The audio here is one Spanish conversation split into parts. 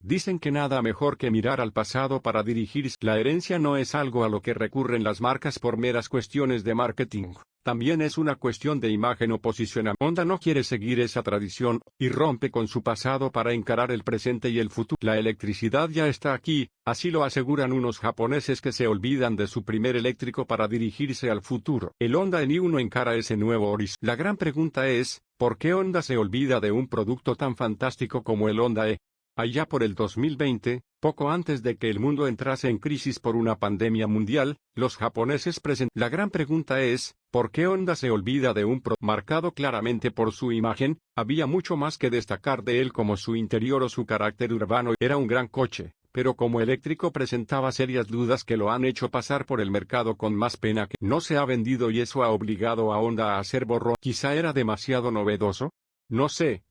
Dicen que nada mejor que mirar al pasado para dirigirse. La herencia no es algo a lo que recurren las marcas por meras cuestiones de marketing. También es una cuestión de imagen o posicionamiento. Honda no quiere seguir esa tradición, y rompe con su pasado para encarar el presente y el futuro. La electricidad ya está aquí, así lo aseguran unos japoneses que se olvidan de su primer eléctrico para dirigirse al futuro. El Honda N1 encara ese nuevo horizonte. La gran pregunta es, ¿por qué Honda se olvida de un producto tan fantástico como el Honda E? Allá por el 2020, poco antes de que el mundo entrase en crisis por una pandemia mundial, los japoneses presentaron. La gran pregunta es, ¿por qué Honda se olvida de un producto marcado claramente por su imagen? Había mucho más que destacar de él como su interior o su carácter urbano. Era un gran coche, pero como eléctrico presentaba serias dudas que lo han hecho pasar por el mercado con más pena que no se ha vendido, y eso ha obligado a Honda a hacer borrón. Quizá era demasiado novedoso. No sé,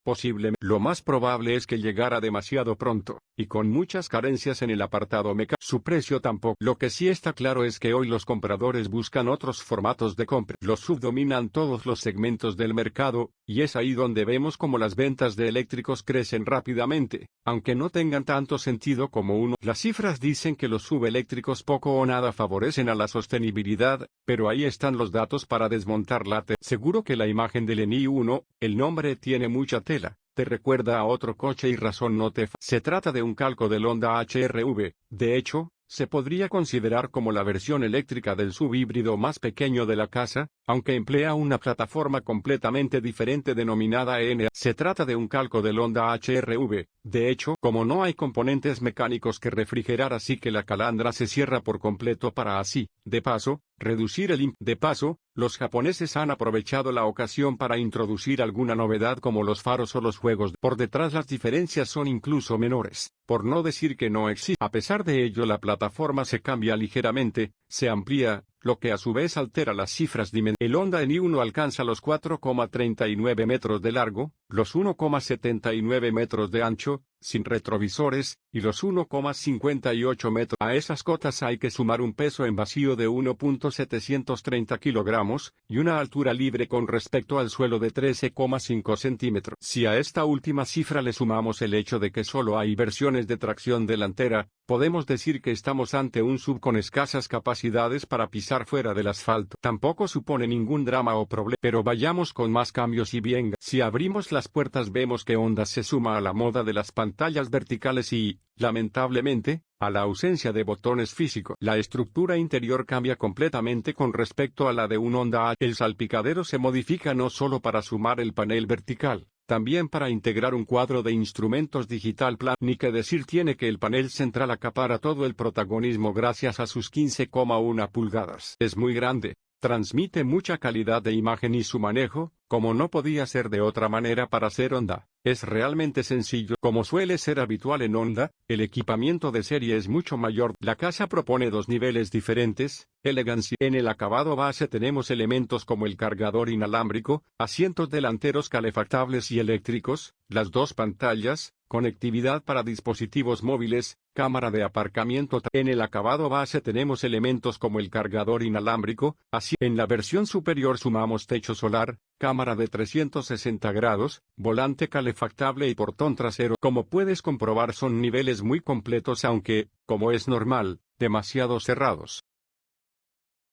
posiblemente. Lo más probable es que llegara demasiado pronto, y con muchas carencias en el apartado mecánico. Su precio tampoco. Lo que sí está claro es que hoy los compradores buscan otros formatos de compra. Los SUV dominan todos los segmentos del mercado, y es ahí donde vemos cómo las ventas de eléctricos crecen rápidamente, aunque no tengan tanto sentido como uno. Las cifras dicen que los SUV eléctricos poco o nada favorecen a la sostenibilidad, pero ahí están los datos para desmontar la tela. Seguro que la imagen del N1, el nombre tiene mucha tela. Te recuerda a otro coche y razón no te Se trata de un calco del Honda HR-V. De hecho, se podría considerar como la versión eléctrica del SUV híbrido más pequeño de la casa, aunque emplea una plataforma completamente diferente denominada N. Se trata de un calco del Honda HR-V. De hecho, como no hay componentes mecánicos que refrigerar, así que la calandra se cierra por completo para así, de paso, reducir el impacto. De paso, los japoneses han aprovechado la ocasión para introducir alguna novedad como los faros o los juegos. Por detrás las diferencias son incluso menores, por no decir que no existen. A pesar de ello, la plataforma se cambia ligeramente, se amplía, lo que a su vez altera las cifras dimensionales. El Honda N1 alcanza los 4,39 metros de largo, los 1,79 metros de ancho, sin retrovisores, y los 1,58 metros. A esas cotas hay que sumar un peso en vacío de 1,730 kilogramos, y una altura libre con respecto al suelo de 13,5 centímetros. Si a esta última cifra le sumamos el hecho de que solo hay versiones de tracción delantera, podemos decir que estamos ante un SUV con escasas capacidades para pisar fuera del asfalto. Tampoco supone ningún drama o problema. Pero vayamos con más cambios y bien. Si abrimos las puertas vemos que Honda se suma a la moda de las pantallas verticales y, lamentablemente, a la ausencia de botones físicos. La estructura interior cambia completamente con respecto a la de un Honda H. El salpicadero se modifica no solo para sumar el panel vertical, también para integrar un cuadro de instrumentos digital plano. Ni que decir tiene que el panel central acapara todo el protagonismo gracias a sus 15,1 pulgadas. Es muy grande, transmite mucha calidad de imagen y su manejo, como no podía ser de otra manera para ser Honda, es realmente sencillo. Como suele ser habitual en Honda, el equipamiento de serie es mucho mayor. La casa propone dos niveles diferentes, elegancia. En el acabado base tenemos elementos como el cargador inalámbrico, asientos delanteros calefactables y eléctricos, las dos pantallas, conectividad para dispositivos móviles, cámara de aparcamiento. En el acabado base tenemos elementos como el cargador inalámbrico, así en la versión superior sumamos techo solar, cámara de 360 grados, volante calefactable y portón trasero. Como puedes comprobar son niveles muy completos aunque, como es normal, demasiado cerrados.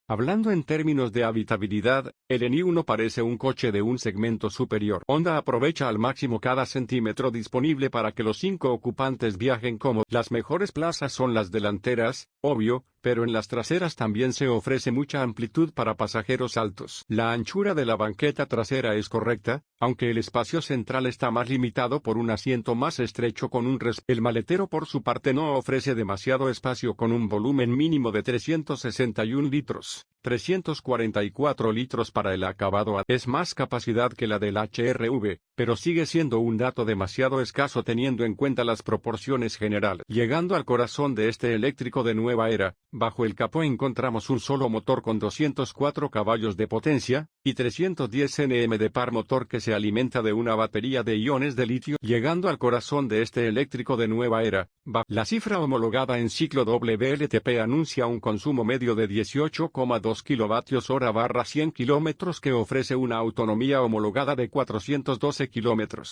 Hablando en términos de habitabilidad, el N1 parece un coche de un segmento superior. Honda aprovecha al máximo cada centímetro disponible para que los 5 ocupantes viajen cómodos. Las mejores plazas son las delanteras, obvio, pero en las traseras también se ofrece mucha amplitud para pasajeros altos. La anchura de la banqueta trasera es correcta, aunque el espacio central está más limitado por un asiento más estrecho con un El maletero por su parte no ofrece demasiado espacio con un volumen mínimo de 361 litros. 344 litros para el acabado A. Es más capacidad que la del HR-V, pero sigue siendo un dato demasiado escaso teniendo en cuenta las proporciones generales. Llegando al corazón de este eléctrico de nueva era, bajo el capó encontramos un solo motor con 204 caballos de potencia, y 310 Nm de par motor que se alimenta de una batería de iones de litio. Llegando al corazón de este eléctrico de nueva era, la cifra homologada en ciclo WLTP anuncia un consumo medio de 18,2 kWh/100 km que ofrece una autonomía homologada de 412 km.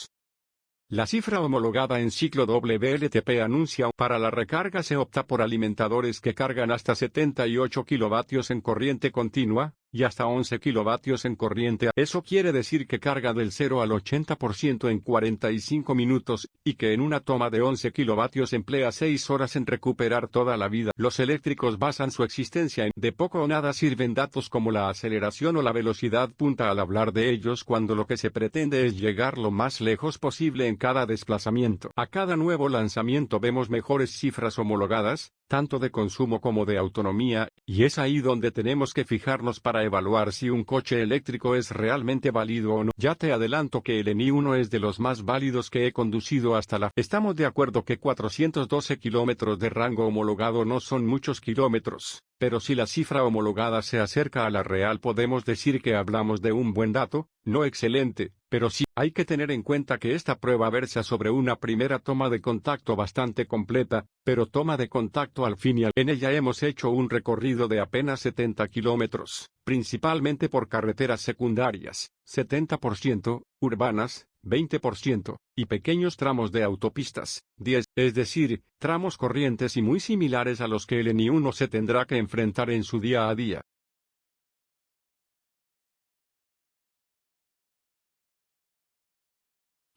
La cifra homologada en ciclo WLTP anuncia para la recarga se opta por alimentadores que cargan hasta 78 kilovatios en corriente continua, y hasta 11 kilovatios en corriente. Eso quiere decir que carga del 0 al 80% en 45 minutos, y que en una toma de 11 kilovatios emplea 6 horas en recuperar toda la vida. Los eléctricos basan su existencia en de poco o nada sirven datos como la aceleración o la velocidad punta al hablar de ellos cuando lo que se pretende es llegar lo más lejos posible en cada desplazamiento. A cada nuevo lanzamiento vemos mejores cifras homologadas, tanto de consumo como de autonomía, y es ahí donde tenemos que fijarnos para evaluar si un coche eléctrico es realmente válido o no. Ya te adelanto que el ENI1 es de los más válidos que he conducido hasta la. Estamos de acuerdo que 412 kilómetros de rango homologado no son muchos kilómetros, pero si la cifra homologada se acerca a la real podemos decir que hablamos de un buen dato, no excelente, pero sí, hay que tener en cuenta que esta prueba versa sobre una primera toma de contacto bastante completa, pero toma de contacto al fin y al. En ella hemos hecho un recorrido de apenas 70 kilómetros, principalmente por carreteras secundarias, 70%, urbanas, 20%, y pequeños tramos de autopistas, 10, es decir, tramos corrientes y muy similares a los que el ENI1 se tendrá que enfrentar en su día a día.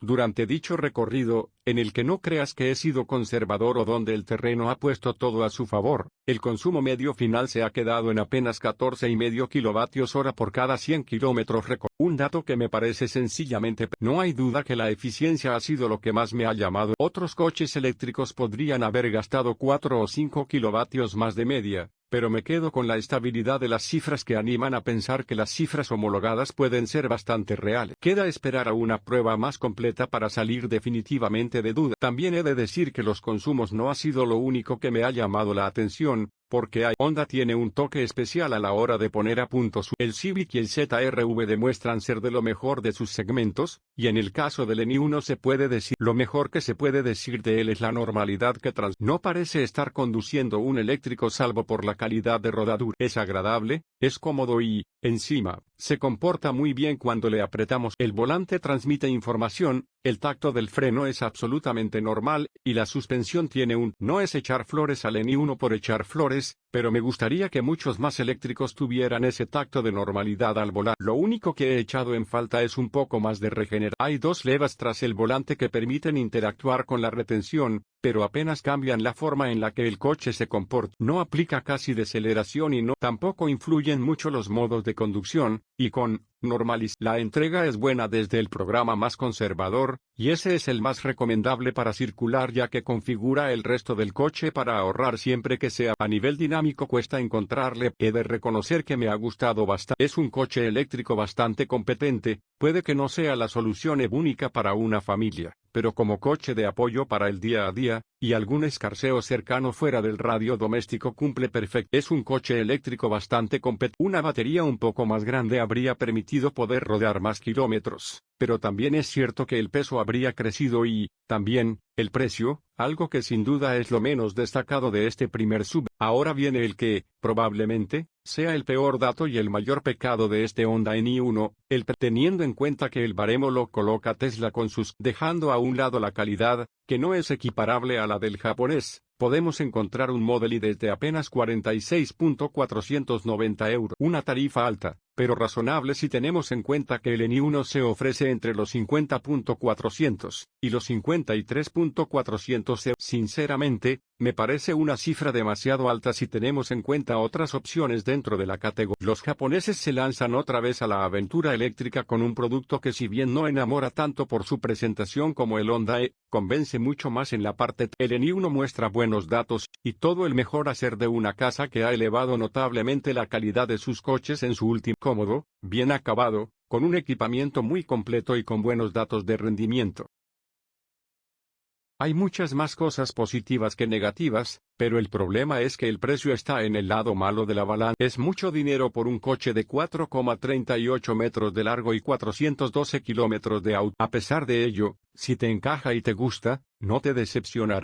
Durante dicho recorrido, en el que no creas que he sido conservador o donde el terreno ha puesto todo a su favor, el consumo medio final se ha quedado en apenas 14,5 kilovatios hora por cada 100 kilómetros recorridos. Un dato que me parece sencillamente. No hay duda que la eficiencia ha sido lo que más me ha llamado. Otros coches eléctricos podrían haber gastado 4 o 5 kilovatios más de media, pero me quedo con la estabilidad de las cifras que animan a pensar que las cifras homologadas pueden ser bastante reales. Queda esperar a una prueba más completa para salir definitivamente de duda. También he de decir que los consumos no ha sido lo único que me ha llamado la atención, porque Honda tiene un toque especial a la hora de poner a punto El Civic y el ZR-V demuestran ser de lo mejor de sus segmentos, y en el caso del ENI1 se puede decir, lo mejor que se puede decir de él es la normalidad que no parece estar conduciendo un eléctrico salvo por la calidad de rodadura. Es agradable, es cómodo y, encima, se comporta muy bien cuando le apretamos. El volante transmite información, el tacto del freno es absolutamente normal, y la suspensión tiene No es echar flores al ENI1 por echar flores, pero me gustaría que muchos más eléctricos tuvieran ese tacto de normalidad al volar. Lo único que he echado en falta es un poco más de regeneración. Hay dos levas tras el volante que permiten interactuar con la retención, pero apenas cambian la forma en la que el coche se comporta. No aplica casi deceleración y tampoco influyen mucho los modos de conducción, y con la entrega es buena desde el programa más conservador, y ese es el más recomendable para circular ya que configura el resto del coche para ahorrar siempre que sea. A nivel dinámico cuesta encontrarle. He de reconocer que me ha gustado bastante. Es un coche eléctrico bastante competente, puede que no sea la solución única para una familia, pero como coche de apoyo para el día a día, y algún escarceo cercano fuera del radio doméstico cumple perfecto. Es un coche eléctrico bastante competente. Una batería un poco más grande habría permitido poder rodar más kilómetros, pero también es cierto que el peso habría crecido y, también, el precio, algo que sin duda es lo menos destacado de este primer sub. Ahora viene el que, probablemente, sea el peor dato y el mayor pecado de este Honda ENI1, teniendo en cuenta que el baremo lo coloca Tesla con dejando a un lado la calidad, que no es equiparable a la del japonés, podemos encontrar un Model Y desde apenas 46,490 €. Una tarifa alta, pero razonable si tenemos en cuenta que el ENI1 se ofrece entre los 50,400 y los 53,400 €. Sinceramente, me parece una cifra demasiado alta si tenemos en cuenta otras opciones dentro de la categoría. Los japoneses se lanzan otra vez a la aventura eléctrica con un producto que si bien no enamora tanto por su presentación como el Honda E, convence mucho más en la parte. El ENI1 muestra buenos datos, y todo el mejor hacer de una casa que ha elevado notablemente la calidad de sus coches en su último. Cómodo, bien acabado, con un equipamiento muy completo y con buenos datos de rendimiento. Hay muchas más cosas positivas que negativas, pero el problema es que el precio está en el lado malo de la balanza. Es mucho dinero por un coche de 4,38 metros de largo y 412 kilómetros de auto. A pesar de ello, si te encaja y te gusta, no te decepcionará.